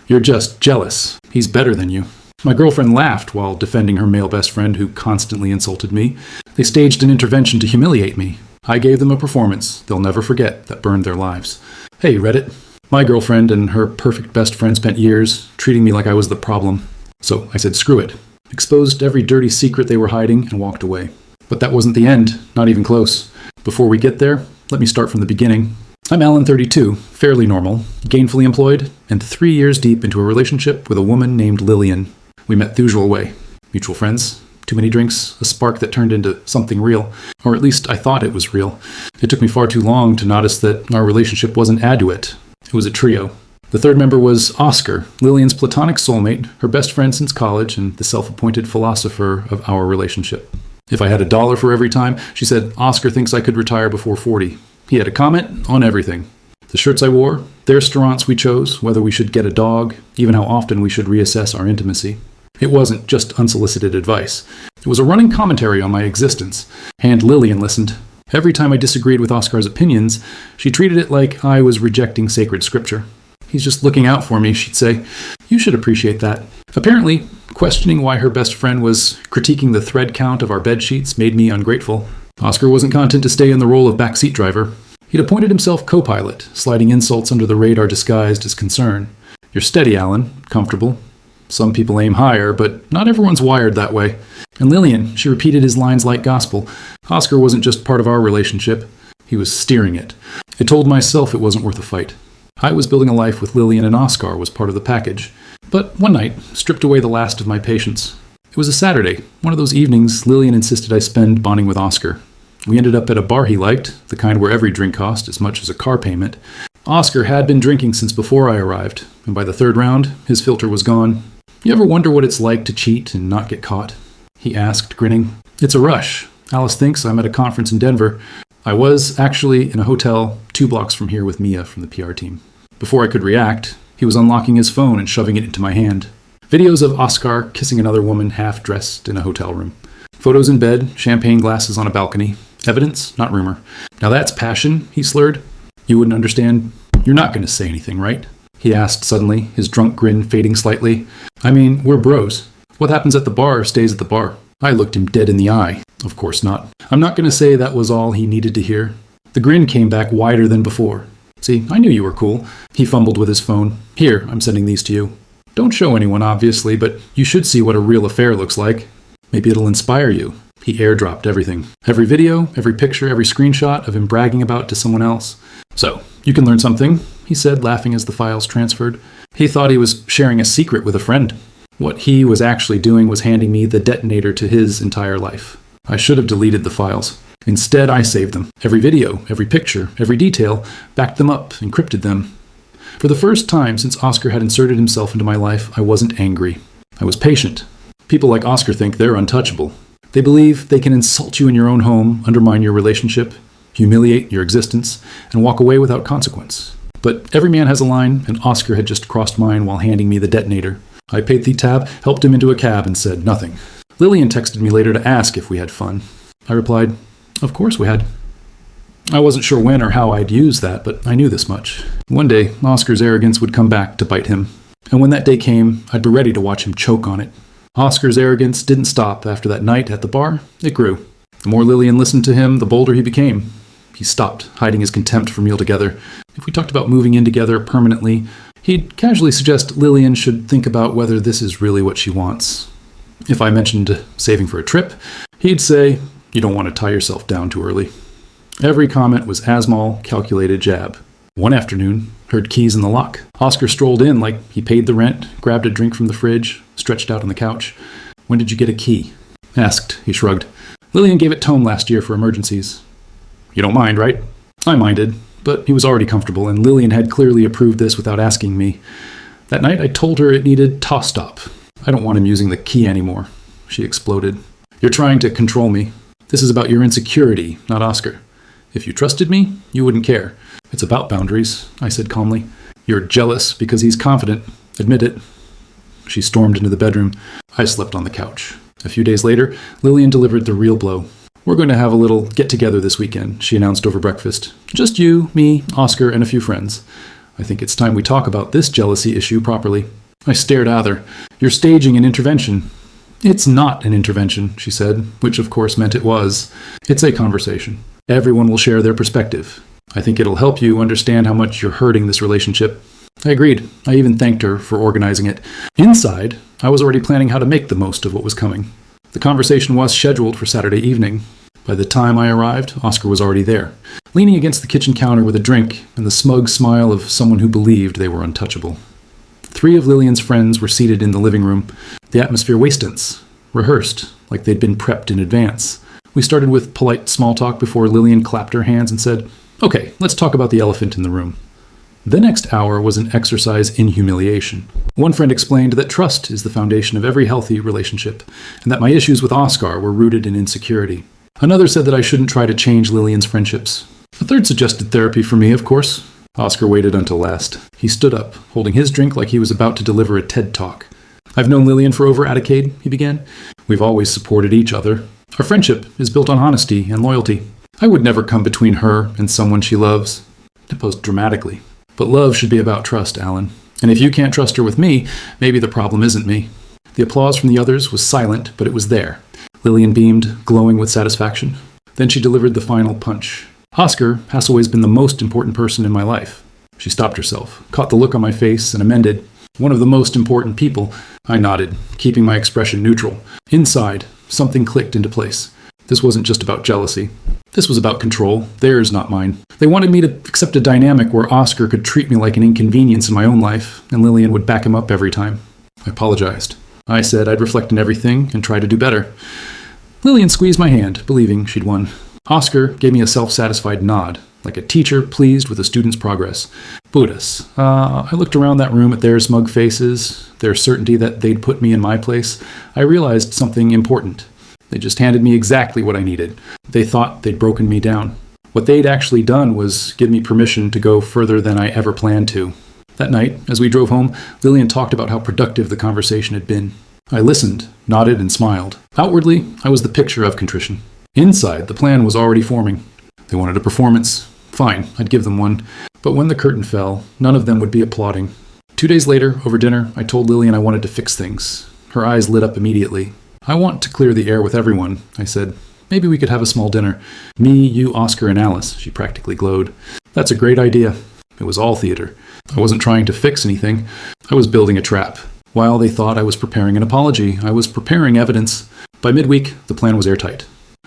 You're just jealous. He's better than you. My girlfriend laughed while defending her male best friend who constantly insulted me. They staged an intervention to humiliate me. I gave them a performance they'll never forget that burned their lives. Hey, Reddit. My girlfriend and her perfect best friend spent years treating me like I was the problem. So I said screw it. Exposed every dirty secret they were hiding and walked away. But that wasn't the end, not even close. Before we get there, let me start from the beginning. I'm Alan, 32, fairly normal, gainfully employed, and 3 years deep into a relationship with a woman named Lillian. We met the usual way. Mutual friends, too many drinks, a spark that turned into something real. Or at least I thought it was real. It took me far too long to notice that our relationship wasn't adduate. It was a trio. The third member was Oscar, Lillian's platonic soulmate, her best friend since college, and the self-appointed philosopher of our relationship. If I had $1 for every time, she said, Oscar thinks I could retire before 40. He had a comment on everything. The shirts I wore, the restaurants we chose, whether we should get a dog, even how often we should reassess our intimacy. It wasn't just unsolicited advice. It was a running commentary on my existence. And Lillian listened. Every time I disagreed with Oscar's opinions, she treated it like I was rejecting sacred scripture. He's just looking out for me, she'd say. You should appreciate that. Apparently, questioning why her best friend was critiquing the thread count of our bed sheets made me ungrateful. Oscar wasn't content to stay in the role of backseat driver. He'd appointed himself co-pilot, sliding insults under the radar disguised as concern. You're steady, Alan. Comfortable. Some people aim higher, but not everyone's wired that way. And Lillian, she repeated his lines like gospel. Oscar wasn't just part of our relationship. He was steering it. I told myself it wasn't worth a fight. I was building a life with Lillian, and Oscar was part of the package. But one night, stripped away the last of my patience. It was a Saturday, one of those evenings Lillian insisted I spend bonding with Oscar. We ended up at a bar he liked, the kind where every drink cost as much as a car payment. Oscar had been drinking since before I arrived, and by the third round, his filter was gone. You ever wonder what it's like to cheat and not get caught? He asked, grinning. It's a rush. Alice thinks I'm at a conference in Denver. I was actually in a hotel 2 blocks from here with Mia from the PR team. Before I could react, he was unlocking his phone and shoving it into my hand. Videos of Oscar kissing another woman half-dressed in a hotel room. Photos in bed, champagne glasses on a balcony. Evidence, not rumor. Now that's passion, he slurred. You wouldn't understand. You're not going to say anything, right? He asked suddenly, his drunk grin fading slightly. I mean, we're bros. What happens at the bar stays at the bar. I looked him dead in the eye. Of course not. I'm not going to say that was all he needed to hear. The grin came back wider than before. See, I knew you were cool. He fumbled with his phone. Here, I'm sending these to you. Don't show anyone, obviously, but you should see what a real affair looks like. Maybe it'll inspire you. He airdropped everything. Every video, every picture, every screenshot of him bragging about it to someone else. So, you can learn something, he said, laughing as the files transferred. He thought he was sharing a secret with a friend. What he was actually doing was handing me the detonator to his entire life. I should have deleted the files. Instead, I saved them. Every video, every picture, every detail, backed them up, encrypted them. For the first time since Oscar had inserted himself into my life, I wasn't angry. I was patient. People like Oscar think they're untouchable. They believe they can insult you in your own home, undermine your relationship, humiliate your existence, and walk away without consequence. But every man has a line, and Oscar had just crossed mine while handing me the detonator. I paid the tab, helped him into a cab, and said nothing. Lillian texted me later to ask if we had fun. I replied, of course we had. I wasn't sure when or how I'd use that, but I knew this much. One day, Oscar's arrogance would come back to bite him. And when that day came, I'd be ready to watch him choke on it. Oscar's arrogance didn't stop after that night at the bar. It grew. The more Lillian listened to him, the bolder he became. He stopped, hiding his contempt for meal together. If we talked about moving in together permanently, he'd casually suggest Lillian should think about whether this is really what she wants. If I mentioned saving for a trip, he'd say, you don't want to tie yourself down too early. Every comment was Asmal, calculated jab. One afternoon, heard keys in the lock. Oscar strolled in like he paid the rent, grabbed a drink from the fridge, stretched out on the couch. When did you get a key? Asked, he shrugged. Lillian gave it to him last year for emergencies. You don't mind, right? I minded, but he was already comfortable, and Lillian had clearly approved this without asking me. That night, I told her it needed toss-stop. I don't want him using the key anymore. She exploded. You're trying to control me. This is about your insecurity, not Oscar. If you trusted me, you wouldn't care. It's about boundaries, I said calmly. You're jealous because he's confident. Admit it. She stormed into the bedroom. I slept on the couch. A few days later, Lillian delivered the real blow. We're going to have a little get-together this weekend, she announced over breakfast. Just you, me, Oscar, and a few friends. I think it's time we talk about this jealousy issue properly. I stared at her. You're staging an intervention. It's not an intervention, she said, which of course meant it was. It's a conversation. Everyone will share their perspective. I think it'll help you understand how much you're hurting this relationship. I agreed. I even thanked her for organizing it. Inside, I was already planning how to make the most of what was coming. The conversation was scheduled for Saturday evening. By the time I arrived, Oscar was already there, leaning against the kitchen counter with a drink and the smug smile of someone who believed they were untouchable. 3 of Lillian's friends were seated in the living room. The atmosphere was tense, rehearsed, like they'd been prepped in advance. We started with polite small talk before Lillian clapped her hands and said, "Okay, let's talk about the elephant in the room." The next hour was an exercise in humiliation. One friend explained that trust is the foundation of every healthy relationship, and that my issues with Oscar were rooted in insecurity. Another said that I shouldn't try to change Lillian's friendships. A third suggested therapy for me, of course. Oscar waited until last. He stood up, holding his drink like he was about to deliver a TED Talk. "I've known Lillian for over a decade," he began. "We've always supported each other. Our friendship is built on honesty and loyalty. I would never come between her and someone she loves." He posed dramatically. "But love should be about trust, Alan. And if you can't trust her with me, maybe the problem isn't me." The applause from the others was silent, but it was there. Lillian beamed, glowing with satisfaction. Then she delivered the final punch. "Oscar has always been the most important person in my life." She stopped herself, caught the look on my face, and amended. "One of the most important people." I nodded, keeping my expression neutral. Inside, something clicked into place. This wasn't just about jealousy. This was about control, theirs, not mine. They wanted me to accept a dynamic where Oscar could treat me like an inconvenience in my own life, and Lillian would back him up every time. I apologized. I said I'd reflect on everything and try to do better. Lillian squeezed my hand, believing she'd won. Oscar gave me a self-satisfied nod, like a teacher pleased with a student's progress. Buddhas. I looked around that room at their smug faces, their certainty that they'd put me in my place. I realized something important. They just handed me exactly what I needed. They thought they'd broken me down. What they'd actually done was give me permission to go further than I ever planned to. That night, as we drove home, Lillian talked about how productive the conversation had been. I listened, nodded, and smiled. Outwardly, I was the picture of contrition. Inside, the plan was already forming. They wanted a performance. Fine, I'd give them one. But when the curtain fell, none of them would be applauding. 2 days later, over dinner, I told Lillian I wanted to fix things. Her eyes lit up immediately. "I want to clear the air with everyone," I said. "Maybe we could have a small dinner. Me, you, Oscar, and Alice," she practically glowed. "That's a great idea." It was all theater. I wasn't trying to fix anything. I was building a trap. While they thought I was preparing an apology, I was preparing evidence. By midweek, the plan was airtight.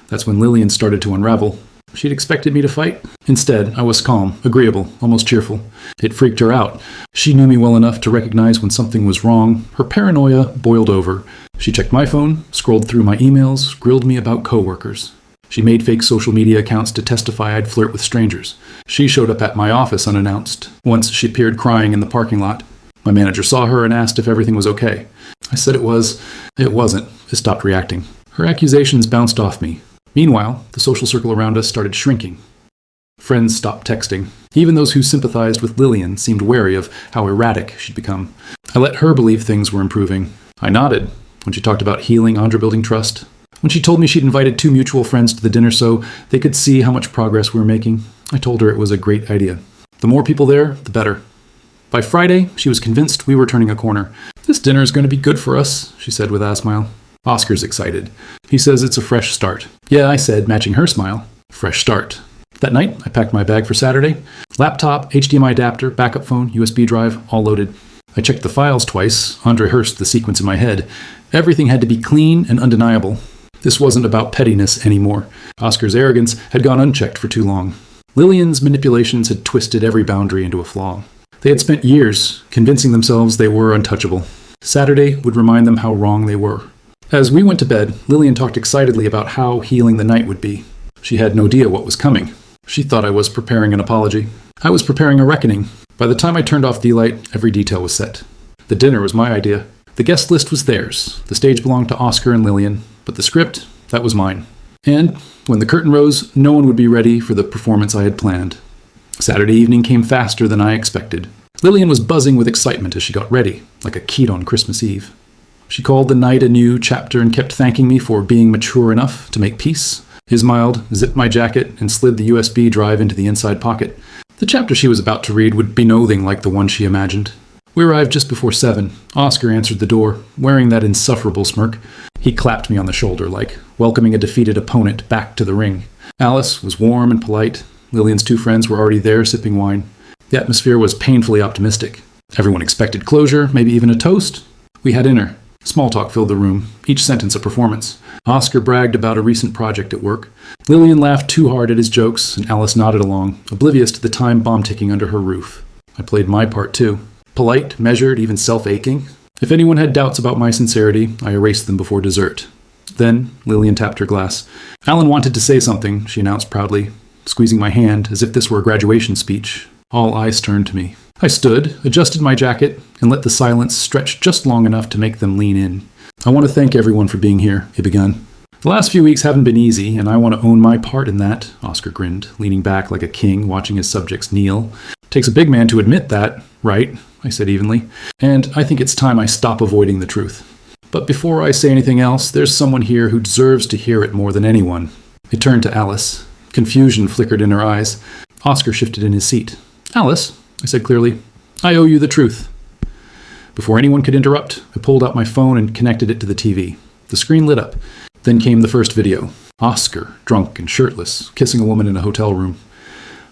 That's when Lillian started to unravel. She'd expected me to fight. Instead, I was calm, agreeable, almost cheerful. It freaked her out. She knew me well enough to recognize when something was wrong. Her paranoia boiled over. She checked my phone, scrolled through my emails, grilled me about coworkers. She made fake social media accounts to testify I'd flirt with strangers. She showed up at my office unannounced. Once she appeared crying in the parking lot. My manager saw her and asked if everything was okay. I said it was. It wasn't. I stopped reacting. Her accusations bounced off me. Meanwhile, the social circle around us started shrinking. Friends stopped texting. Even those who sympathized with Lillian seemed wary of how erratic she'd become. I let her believe things were improving. I nodded when she talked about healing Andra-building trust. When she told me she'd invited 2 mutual friends to the dinner so they could see how much progress we were making, I told her it was a great idea. The more people there, the better. By Friday, she was convinced we were turning a corner. "This dinner is going to be good for us," she said with a smile. Oscar's excited. He says it's a fresh start. "Yeah," I said, matching her smile. Fresh start. That night, I packed my bag for Saturday. Laptop, HDMI adapter, backup phone, USB drive, all loaded. I checked the files twice. Andre rehearsed the sequence in my head. Everything had to be clean and undeniable. This wasn't about pettiness anymore. Oscar's arrogance had gone unchecked for too long. Lillian's manipulations had twisted every boundary into a flaw. They had spent years convincing themselves they were untouchable. Saturday would remind them how wrong they were. As we went to bed, Lillian talked excitedly about how healing the night would be. She had no idea what was coming. She thought I was preparing an apology. I was preparing a reckoning. By the time I turned off the light, every detail was set. The dinner was my idea. The guest list was theirs. The stage belonged to Oscar and Lillian, but the script, that was mine. And when the curtain rose, no one would be ready for the performance I had planned. Saturday evening came faster than I expected. Lillian was buzzing with excitement as she got ready, like a kid on Christmas Eve. She called the night a new chapter and kept thanking me for being mature enough to make peace. He smiled, zipped my jacket, and slid the USB drive into the inside pocket. The chapter she was about to read would be nothing like the one she imagined. We arrived just before 7. Oscar answered the door, wearing that insufferable smirk. He clapped me on the shoulder, like welcoming a defeated opponent back to the ring. Alice was warm and polite. Lillian's 2 friends were already there sipping wine. The atmosphere was painfully optimistic. Everyone expected closure, maybe even a toast. We had dinner. Small talk filled the room, each sentence a performance. Oscar bragged about a recent project at work. Lillian laughed too hard at his jokes, and Alice nodded along, oblivious to the time bomb ticking under her roof. I played my part too. Polite, measured, even self-aching. If anyone had doubts about my sincerity, I erased them before dessert. Then, Lillian tapped her glass. Alan wanted to say something, she announced proudly, squeezing my hand as if this were a graduation speech. All eyes turned to me. I stood, adjusted my jacket, and let the silence stretch just long enough to make them lean in. I want to thank everyone for being here, it begun. The last few weeks haven't been easy, and I want to own my part in that, Oscar grinned, leaning back like a king watching his subjects kneel. Takes a big man to admit that, right? I said evenly. And I think it's time I stop avoiding the truth. But before I say anything else, there's someone here who deserves to hear it more than anyone. I turned to Alice. Confusion flickered in her eyes. Oscar shifted in his seat. Alice, I said clearly, I owe you the truth. Before anyone could interrupt, I pulled out my phone and connected it to the TV. The screen lit up. Then came the first video. Oscar, drunk and shirtless, kissing a woman in a hotel room.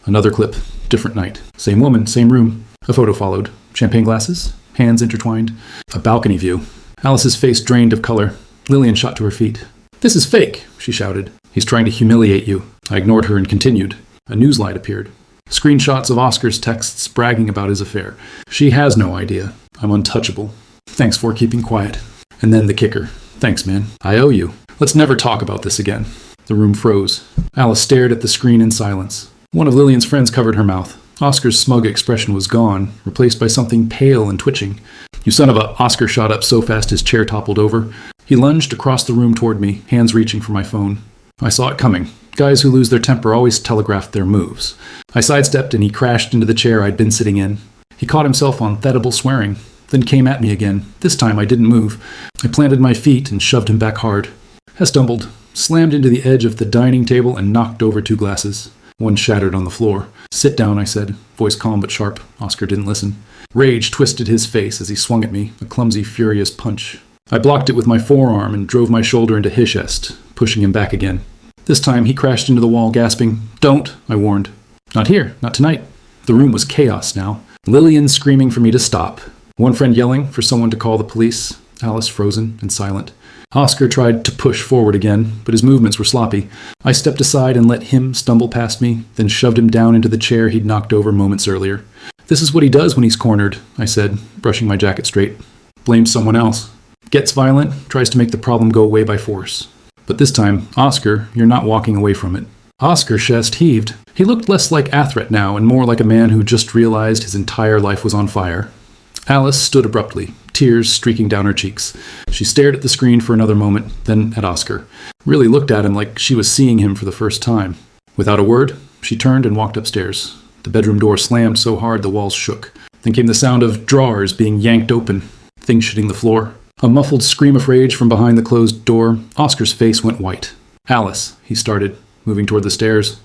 Another clip. Different night. Same woman, same room. A photo followed. Champagne glasses, hands intertwined. A balcony view. Alice's face drained of color. Lillian shot to her feet. This is fake, she shouted. He's trying to humiliate you. I ignored her and continued. A newslight appeared. Screenshots of Oscar's texts bragging about his affair. She has no idea. I'm untouchable. Thanks for keeping quiet. And then the kicker. Thanks, man. I owe you. Let's never talk about this again. The room froze. Alice stared at the screen in silence. One of Lillian's friends covered her mouth. Oscar's smug expression was gone, replaced by something pale and twitching. You son of a... Oscar shot up so fast his chair toppled over. He lunged across the room toward me, hands reaching for my phone. I saw it coming. Guys who lose their temper always telegraphed their moves. I sidestepped and he crashed into the chair I'd been sitting in. He caught himself on thedible swearing, then came at me again. This time I didn't move. I planted my feet and shoved him back hard. I stumbled, slammed into the edge of the dining table and knocked over 2 glasses. One shattered on the floor. Sit down, I said, voice calm but sharp. Oscar didn't listen. Rage twisted his face as he swung at me, a clumsy, furious punch. I blocked it with my forearm and drove my shoulder into his chest, pushing him back again. This time he crashed into the wall, gasping. Don't, I warned. Not here, not tonight. The room was chaos now. Lillian screaming for me to stop. One friend yelling for someone to call the police. Alice frozen and silent. Oscar tried to push forward again, but his movements were sloppy. I stepped aside and let him stumble past me, then shoved him down into the chair he'd knocked over moments earlier. This is what he does when he's cornered, I said, brushing my jacket straight. Blames someone else. Gets violent, tries to make the problem go away by force. But this time, Oscar, you're not walking away from it. Oscar's chest heaved. He looked less like Athret now and more like a man who just realized his entire life was on fire. Alice stood abruptly, tears streaking down her cheeks. She stared at the screen for another moment, then at Oscar. Really looked at him like she was seeing him for the first time. Without a word, she turned and walked upstairs. The bedroom door slammed so hard the walls shook. Then came the sound of drawers being yanked open, things hitting the floor. A muffled scream of rage from behind the closed door. Oscar's face went white. Alice, he started, moving toward the stairs.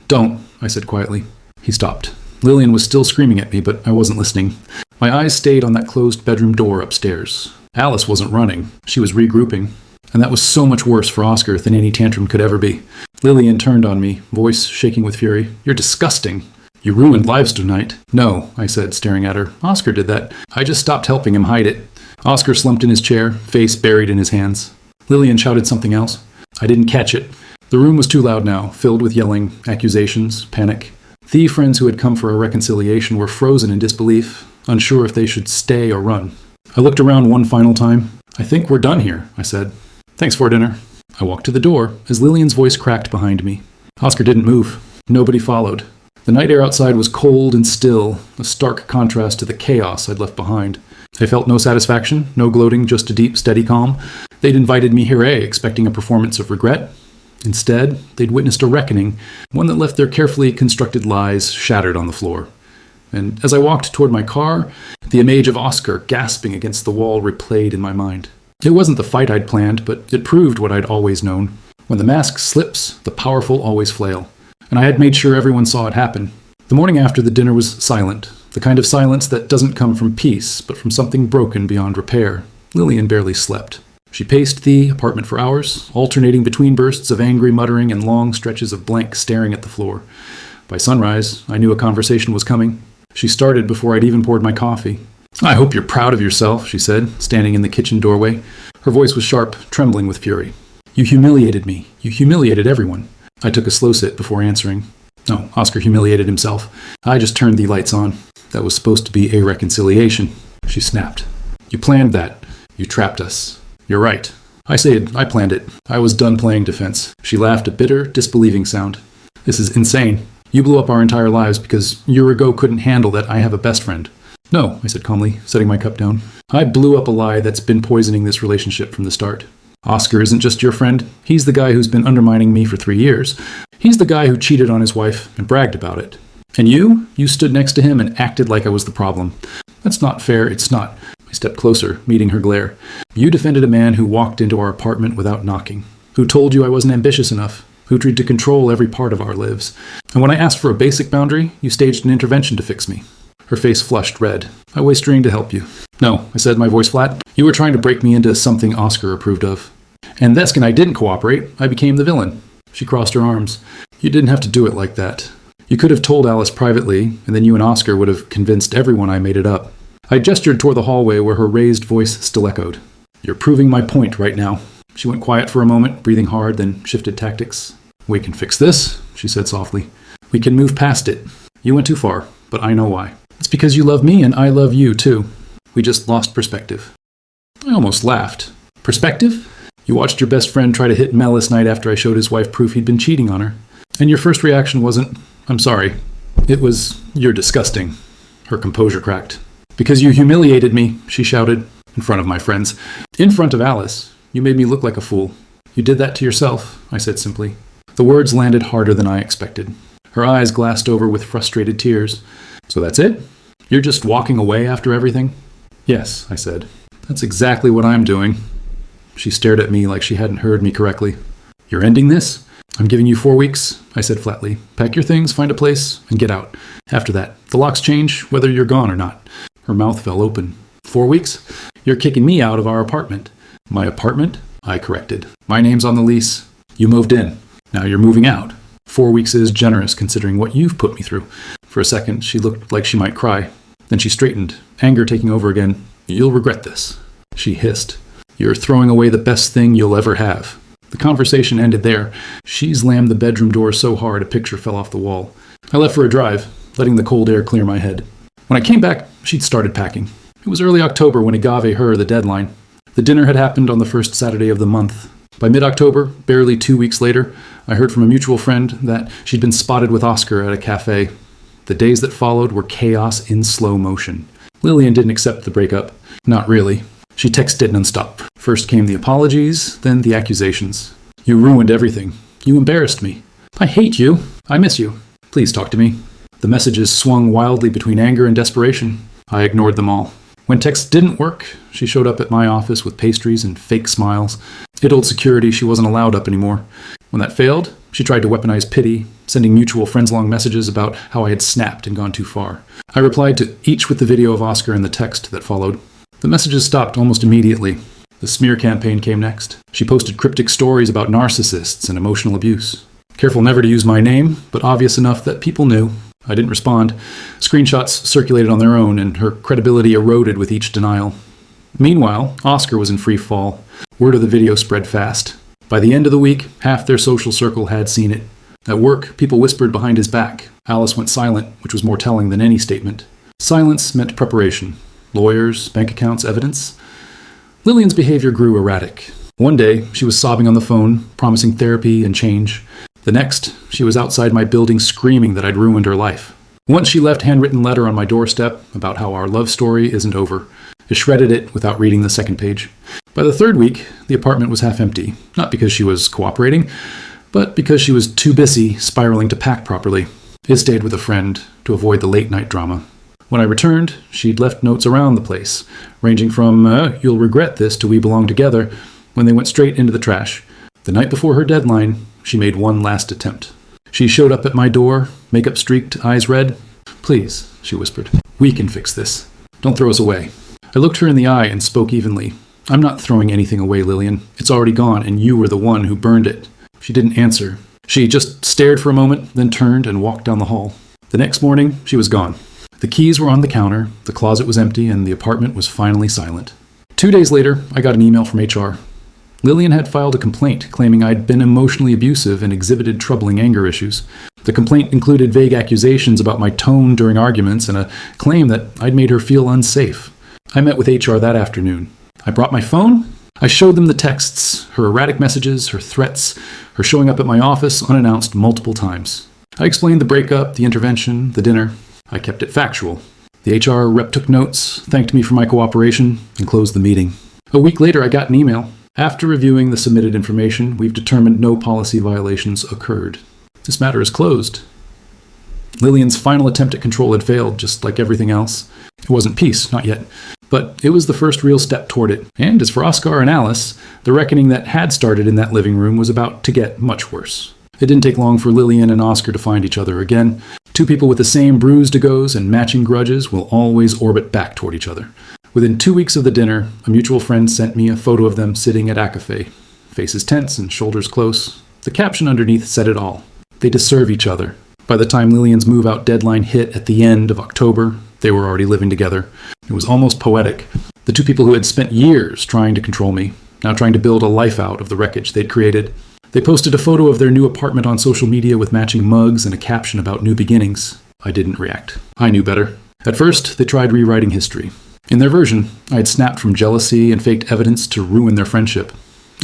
Don't, I said quietly. He stopped. Lillian was still screaming at me, but I wasn't listening. My eyes stayed on that closed bedroom door upstairs. Alice wasn't running. She was regrouping. And that was so much worse for Oscar than any tantrum could ever be. Lillian turned on me, voice shaking with fury. You're disgusting. You ruined lives tonight. No, I said, staring at her. Oscar did that. I just stopped helping him hide it. Oscar slumped in his chair, face buried in his hands. Lillian shouted something else. I didn't catch it. The room was too loud now, filled with yelling, accusations, panic. The friends who had come for a reconciliation were frozen in disbelief, unsure if they should stay or run. I looked around one final time. I think we're done here, I said. Thanks for dinner. I walked to the door as Lillian's voice cracked behind me. Oscar didn't move. Nobody followed. The night air outside was cold and still, a stark contrast to the chaos I'd left behind. I felt no satisfaction, no gloating, just a deep, steady calm. They'd invited me here, expecting a performance of regret. Instead, they'd witnessed a reckoning, one that left their carefully constructed lies shattered on the floor. And as I walked toward my car, the image of Oscar gasping against the wall replayed in my mind. It wasn't the fight I'd planned, but it proved what I'd always known. When the mask slips, the powerful always flail. And I had made sure everyone saw it happen. The morning after, the dinner was silent, the kind of silence that doesn't come from peace, but from something broken beyond repair. Lillian barely slept. She paced the apartment for hours, alternating between bursts of angry muttering and long stretches of blank staring at the floor. By sunrise, I knew a conversation was coming. She started before I'd even poured my coffee. "I hope you're proud of yourself," she said, standing in the kitchen doorway. Her voice was sharp, trembling with fury. "You humiliated me. You humiliated everyone." I took a slow sip before answering. No, Oscar humiliated himself. I just turned the lights on. That was supposed to be a reconciliation. She snapped. "You planned that. You trapped us." "You're right." I said I planned it. I was done playing defense. She laughed a bitter, disbelieving sound. "This is insane. You blew up our entire lives because Urigo couldn't handle that I have a best friend." "No," I said calmly, setting my cup down. "I blew up a lie that's been poisoning this relationship from the start. Oscar isn't just your friend. He's the guy who's been undermining me for 3 years. He's the guy who cheated on his wife and bragged about it. And you stood next to him and acted like I was the problem. That's not fair, it's not." I stepped closer, meeting her glare. "You defended a man who walked into our apartment without knocking, who told you I wasn't ambitious enough, who tried to control every part of our lives. And when I asked for a basic boundary, you staged an intervention to fix me." Her face flushed red. "I was trying to help you." "No," I said, my voice flat. "You were trying to break me into something Oscar approved of. And that's when I didn't cooperate. I became the villain." She crossed her arms. "You didn't have to do it like that. You could have told Alice privately, and then you and Oscar would have convinced everyone I made it up." I gestured toward the hallway where her raised voice still echoed. "You're proving my point right now." She went quiet for a moment, breathing hard, then shifted tactics. "We can fix this," she said softly. "We can move past it. You went too far, but I know why. It's because you love me and I love you too. We just lost perspective." I almost laughed. "Perspective? You watched your best friend try to hit Mel last night after I showed his wife proof he'd been cheating on her. And your first reaction wasn't, 'I'm sorry.' It was, 'You're disgusting.'" Her composure cracked. "Because you humiliated me," she shouted, "in front of my friends. In front of Alice. You made me look like a fool. You did that to yourself," I said simply. The words landed harder than I expected. Her eyes glassed over with frustrated tears. "So that's it? You're just walking away after everything?" "Yes," I said. "That's exactly what I'm doing." She stared at me like she hadn't heard me correctly. "You're ending this?" "I'm giving you 4 weeks," I said flatly. "Pack your things, find a place, and get out. After that, the locks change whether you're gone or not." Her mouth fell open. 4 weeks? You're kicking me out of our apartment." "My apartment?" I corrected. "My name's on the lease. You moved in. Now you're moving out. 4 weeks is generous considering what you've put me through." For a second, she looked like she might cry. Then she straightened, anger taking over again. "You'll regret this," she hissed. "You're throwing away the best thing you'll ever have." The conversation ended there. She slammed the bedroom door so hard a picture fell off the wall. I left for a drive, letting the cold air clear my head. When I came back, she'd started packing. It was early October when I gave her the deadline. The dinner had happened on the first Saturday of the month. By mid-October, barely 2 weeks later, I heard from a mutual friend that she'd been spotted with Oscar at a cafe. The days that followed were chaos in slow motion. Lillian didn't accept the breakup. Not really. She texted nonstop. First came the apologies, then the accusations. "You ruined everything. You embarrassed me. I hate you. I miss you. Please talk to me." The messages swung wildly between anger and desperation. I ignored them all. When texts didn't work, she showed up at my office with pastries and fake smiles. It told security she wasn't allowed up anymore. When that failed, she tried to weaponize pity, sending mutual friends-long messages about how I had snapped and gone too far. I replied to each with the video of Oscar and the text that followed. The messages stopped almost immediately. The smear campaign came next. She posted cryptic stories about narcissists and emotional abuse. Careful never to use my name, but obvious enough that people knew. I didn't respond. Screenshots circulated on their own, and her credibility eroded with each denial. Meanwhile, Oscar was in free fall. Word of the video spread fast. By the end of the week, half their social circle had seen it. At work, people whispered behind his back. Alice went silent, which was more telling than any statement. Silence meant preparation. Lawyers, bank accounts, evidence. Lillian's behavior grew erratic. One day, she was sobbing on the phone, promising therapy and change. The next, she was outside my building screaming that I'd ruined her life. Once she left a handwritten letter on my doorstep about how our love story isn't over. I shredded it without reading the second page. By the third week, the apartment was half empty, not because she was cooperating, but because she was too busy spiraling to pack properly. I stayed with a friend to avoid the late-night drama. When I returned, she'd left notes around the place, ranging from, "You'll regret this" to "We belong together," when they went straight into the trash. The night before her deadline, she made one last attempt. She showed up at my door, makeup streaked, eyes red. "Please," she whispered. "We can fix this. Don't throw us away." I looked her in the eye and spoke evenly. "I'm not throwing anything away, Lillian. It's already gone, and you were the one who burned it." She didn't answer. She just stared for a moment, then turned and walked down the hall. The next morning, she was gone. The keys were on the counter, the closet was empty, and the apartment was finally silent. 2 days later, I got an email from HR. Lillian had filed a complaint claiming I'd been emotionally abusive and exhibited troubling anger issues. The complaint included vague accusations about my tone during arguments and a claim that I'd made her feel unsafe. I met with HR that afternoon. I brought my phone. I showed them the texts, her erratic messages, her threats, her showing up at my office unannounced multiple times. I explained the breakup, the intervention, the dinner. I kept it factual. The HR rep took notes, thanked me for my cooperation, and closed the meeting. A week later, I got an email. After reviewing the submitted information, we've determined no policy violations occurred. This matter is closed. Lillian's final attempt at control had failed, just like everything else. It wasn't peace, not yet. But it was the first real step toward it. And as for Oscar and Alice, the reckoning that had started in that living room was about to get much worse. It didn't take long for Lillian and Oscar to find each other again. Two people with the same bruised egos and matching grudges will always orbit back toward each other. Within 2 weeks of the dinner, a mutual friend sent me a photo of them sitting at a cafe, faces tense and shoulders close. The caption underneath said it all. They deserve each other. By the time Lillian's move-out deadline hit at the end of October, they were already living together. It was almost poetic. The two people who had spent years trying to control me, now trying to build a life out of the wreckage they'd created. They posted a photo of their new apartment on social media with matching mugs and a caption about new beginnings. I didn't react. I knew better. At first, they tried rewriting history. In their version, I had snapped from jealousy and faked evidence to ruin their friendship.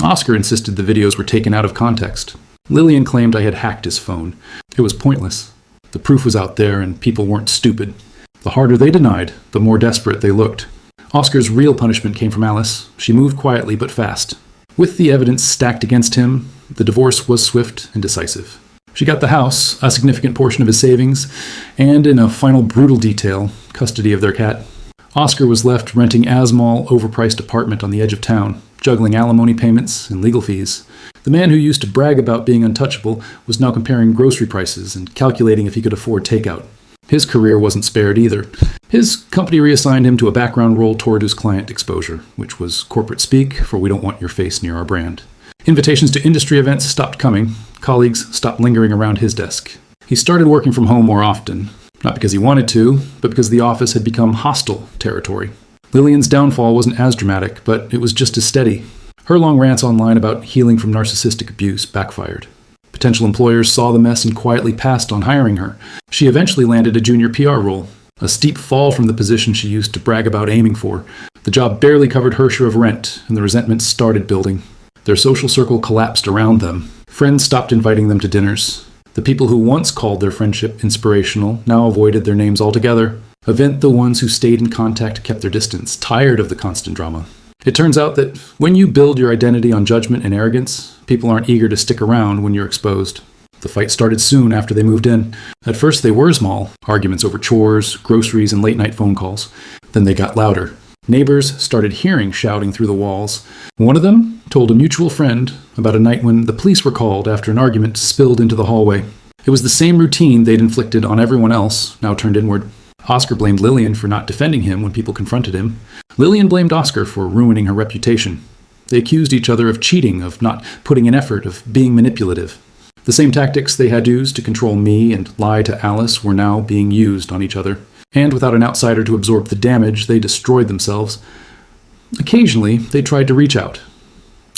Oscar insisted the videos were taken out of context. Lillian claimed I had hacked his phone. It was pointless. The proof was out there and people weren't stupid. The harder they denied, the more desperate they looked. Oscar's real punishment came from Alice. She moved quietly but fast. With the evidence stacked against him, the divorce was swift and decisive. She got the house, a significant portion of his savings, and in a final brutal detail, custody of their cat. Oscar was left renting Asmall overpriced apartment on the edge of town, juggling alimony payments and legal fees. The man who used to brag about being untouchable was now comparing grocery prices and calculating if he could afford takeout. His career wasn't spared either. His company reassigned him to a background role toward his client exposure, which was corporate speak for "we don't want your face near our brand." Invitations to industry events stopped coming. Colleagues stopped lingering around his desk. He started working from home more often, not because he wanted to, but because the office had become hostile territory. Lillian's downfall wasn't as dramatic, but it was just as steady. Her long rants online about healing from narcissistic abuse backfired. Potential employers saw the mess and quietly passed on hiring her. She eventually landed a junior PR role, a steep fall from the position she used to brag about aiming for. The job barely covered her share of rent, and the resentment started building. Their social circle collapsed around them. Friends stopped inviting them to dinners. The people who once called their friendship inspirational now avoided their names altogether. Event the ones who stayed in contact kept their distance, tired of the constant drama. It turns out that when you build your identity on judgment and arrogance, people aren't eager to stick around when you're exposed. The fight started soon after they moved in. At first they were small, arguments over chores, groceries, and late-night phone calls. Then they got louder. Neighbors started hearing shouting through the walls. One of them told a mutual friend about a night when the police were called after an argument spilled into the hallway. It was the same routine they'd inflicted on everyone else, now turned inward. Oscar blamed Lillian for not defending him when people confronted him. Lillian blamed Oscar for ruining her reputation. They accused each other of cheating, of not putting in effort, of being manipulative. The same tactics they had used to control me and lie to Alice were now being used on each other. And without an outsider to absorb the damage, they destroyed themselves. Occasionally, they tried to reach out.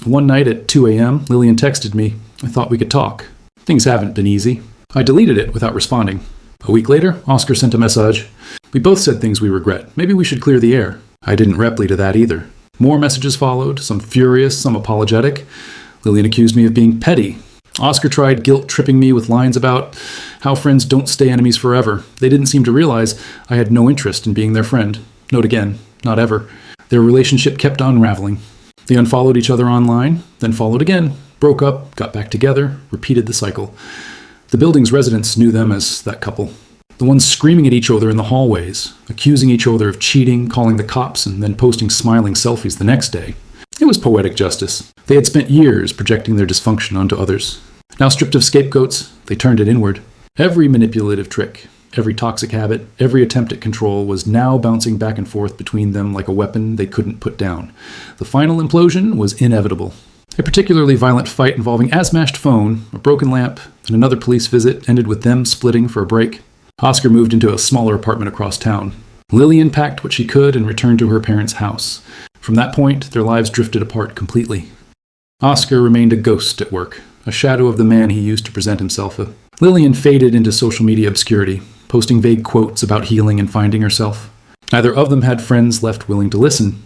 One night at 2 a.m., Lillian texted me. I thought we could talk. Things haven't been easy. I deleted it without responding. A week later, Oscar sent a message. We both said things we regret. Maybe we should clear the air. I didn't reply to that either. More messages followed, some furious, some apologetic. Lillian accused me of being petty. Oscar tried guilt-tripping me with lines about how friends don't stay enemies forever. They didn't seem to realize I had no interest in being their friend. Note again, not ever. Their relationship kept on unraveling. They unfollowed each other online, then followed again, broke up, got back together, repeated the cycle. The building's residents knew them as that couple. The ones screaming at each other in the hallways, accusing each other of cheating, calling the cops, and then posting smiling selfies the next day. It was poetic justice. They had spent years projecting their dysfunction onto others. Now stripped of scapegoats, they turned it inward. Every manipulative trick, every toxic habit, every attempt at control was now bouncing back and forth between them like a weapon they couldn't put down. The final implosion was inevitable. A particularly violent fight involving a smashed phone, a broken lamp, and another police visit ended with them splitting for a break. Oscar moved into a smaller apartment across town. Lillian packed what she could and returned to her parents' house. From that point, their lives drifted apart completely. Oscar remained a ghost at work, a shadow of the man he used to present himself. Lillian faded into social media obscurity, posting vague quotes about healing and finding herself. Neither of them had friends left willing to listen.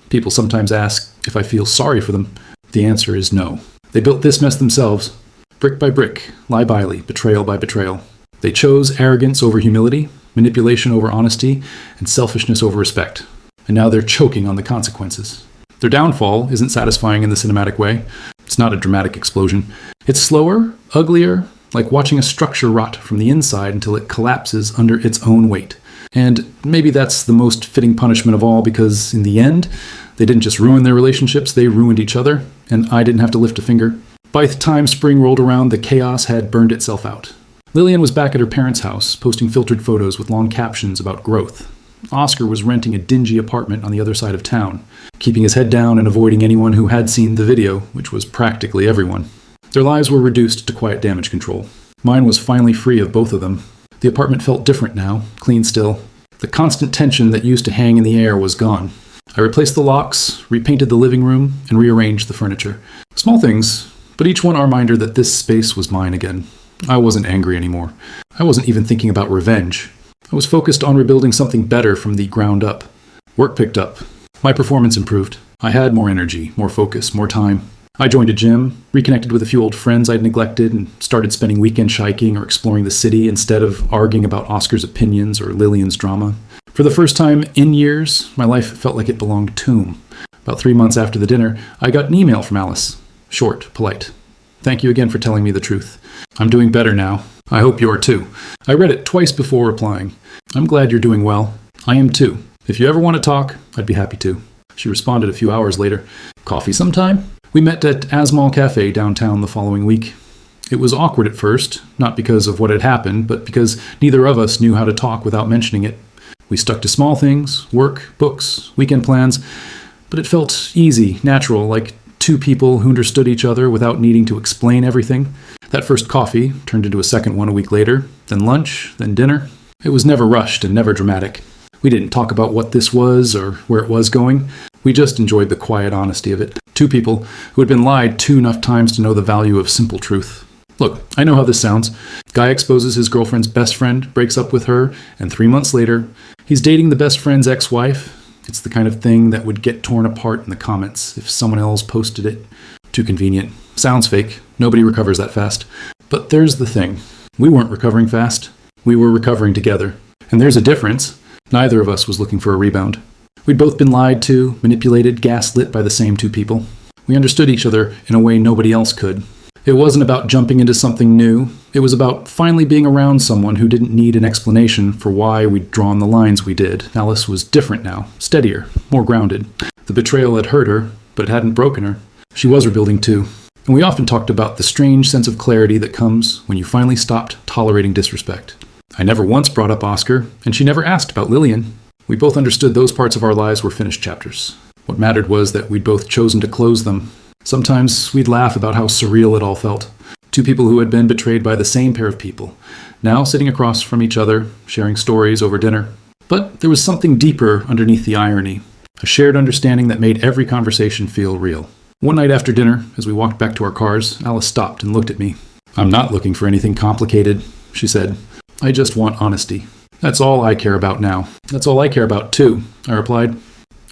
People sometimes ask if I feel sorry for them. The answer is no. They built this mess themselves, brick by brick, lie by lie, betrayal by betrayal. They chose arrogance over humility, manipulation over honesty, and selfishness over respect. And now they're choking on the consequences. Their downfall isn't satisfying in the cinematic way. It's not a dramatic explosion. It's slower, uglier, like watching a structure rot from the inside until it collapses under its own weight. And maybe that's the most fitting punishment of all, because in the end, they didn't just ruin their relationships, they ruined each other, and I didn't have to lift a finger. By the time spring rolled around, the chaos had burned itself out. Lillian was back at her parents' house, posting filtered photos with long captions about growth. Oscar was renting a dingy apartment on the other side of town, keeping his head down and avoiding anyone who had seen the video, which was practically everyone. Their lives were reduced to quiet damage control. Mine was finally free of both of them. The apartment felt different now, clean still. The constant tension that used to hang in the air was gone. I replaced the locks, repainted the living room, and rearranged the furniture. Small things, but each one a reminder that this space was mine again. I wasn't angry anymore. I wasn't even thinking about revenge. I was focused on rebuilding something better from the ground up. Work picked up. My performance improved. I had more energy, more focus, more time. I joined a gym, reconnected with a few old friends I'd neglected, and started spending weekends hiking or exploring the city instead of arguing about Oscar's opinions or Lillian's drama. For the first time in years, my life felt like it belonged to him. About 3 months after the dinner, I got an email from Alice. Short, polite. Thank you again for telling me the truth. I'm doing better now. I hope you are too. I read it twice before replying. I'm glad you're doing well. I am too. If you ever want to talk, I'd be happy to. She responded a few hours later. Coffee sometime? We met at Asmal Cafe downtown the following week. It was awkward at first, not because of what had happened, but because neither of us knew how to talk without mentioning it. We stuck to small things, work, books, weekend plans, but it felt easy, natural, like two people who understood each other without needing to explain everything. That first coffee turned into a second one a week later, then lunch, then dinner. It was never rushed and never dramatic. We didn't talk about what this was or where it was going. We just enjoyed the quiet honesty of it. Two people who had been lied to enough times to know the value of simple truth. Look, I know how this sounds. Guy exposes his girlfriend's best friend, breaks up with her, and 3 months later, he's dating the best friend's ex-wife. It's the kind of thing that would get torn apart in the comments if someone else posted it. Too convenient. Sounds fake. Nobody recovers that fast. But there's the thing. We weren't recovering fast. We were recovering together. And there's a difference. Neither of us was looking for a rebound. We'd both been lied to, manipulated, gaslit by the same two people. We understood each other in a way nobody else could. It wasn't about jumping into something new. It was about finally being around someone who didn't need an explanation for why we'd drawn the lines we did. Alice was different now, steadier, more grounded. The betrayal had hurt her, but it hadn't broken her. She was rebuilding too. And we often talked about the strange sense of clarity that comes when you finally stopped tolerating disrespect. I never once brought up Oscar, and she never asked about Lillian. We both understood those parts of our lives were finished chapters. What mattered was that we'd both chosen to close them. Sometimes we'd laugh about how surreal it all felt. Two people who had been betrayed by the same pair of people, now sitting across from each other, sharing stories over dinner. But there was something deeper underneath the irony, a shared understanding that made every conversation feel real. One night after dinner, as we walked back to our cars, Alice stopped and looked at me. "I'm not looking for anything complicated," she said. "I just want honesty. That's all I care about now." "That's all I care about, too," I replied.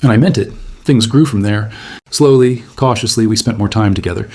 And I meant it. Things grew from there. Slowly, cautiously, we spent more time together.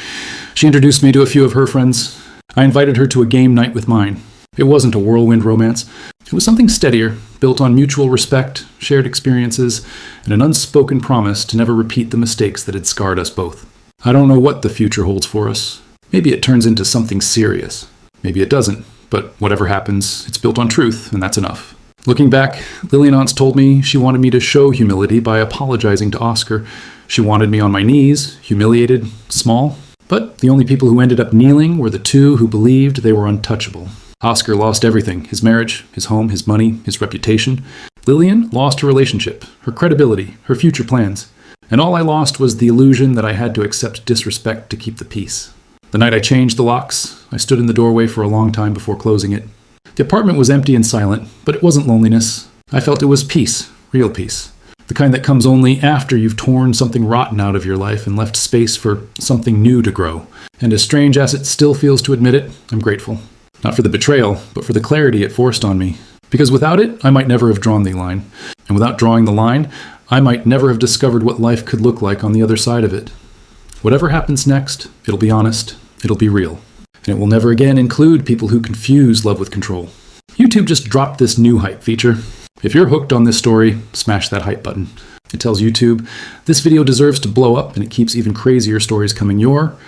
She introduced me to a few of her friends. I invited her to a game night with mine. It wasn't a whirlwind romance. It was something steadier, built on mutual respect, shared experiences, and an unspoken promise to never repeat the mistakes that had scarred us both. I don't know what the future holds for us. Maybe it turns into something serious. Maybe it doesn't. But whatever happens, it's built on truth, and that's enough. Looking back, Lillian once told me she wanted me to show humility by apologizing to Oscar. She wanted me on my knees, humiliated, small. But the only people who ended up kneeling were the two who believed they were untouchable. Oscar lost everything: his marriage, his home, his money, his reputation. Lillian lost her relationship, her credibility, her future plans. And all I lost was the illusion that I had to accept disrespect to keep the peace. The night I changed the locks, I stood in the doorway for a long time before closing it. The apartment was empty and silent, but it wasn't loneliness. I felt it was peace, real peace. The kind that comes only after you've torn something rotten out of your life and left space for something new to grow. And as strange as it still feels to admit it, I'm grateful. Not for the betrayal, but for the clarity it forced on me. Because without it, I might never have drawn the line. And without drawing the line, I might never have discovered what life could look like on the other side of it. Whatever happens next, it'll be honest, it'll be real. And it will never again include people who confuse love with control. YouTube just dropped this new hype feature. If you're hooked on this story, smash that hype button. It tells YouTube, this video deserves to blow up, and it keeps even crazier stories coming your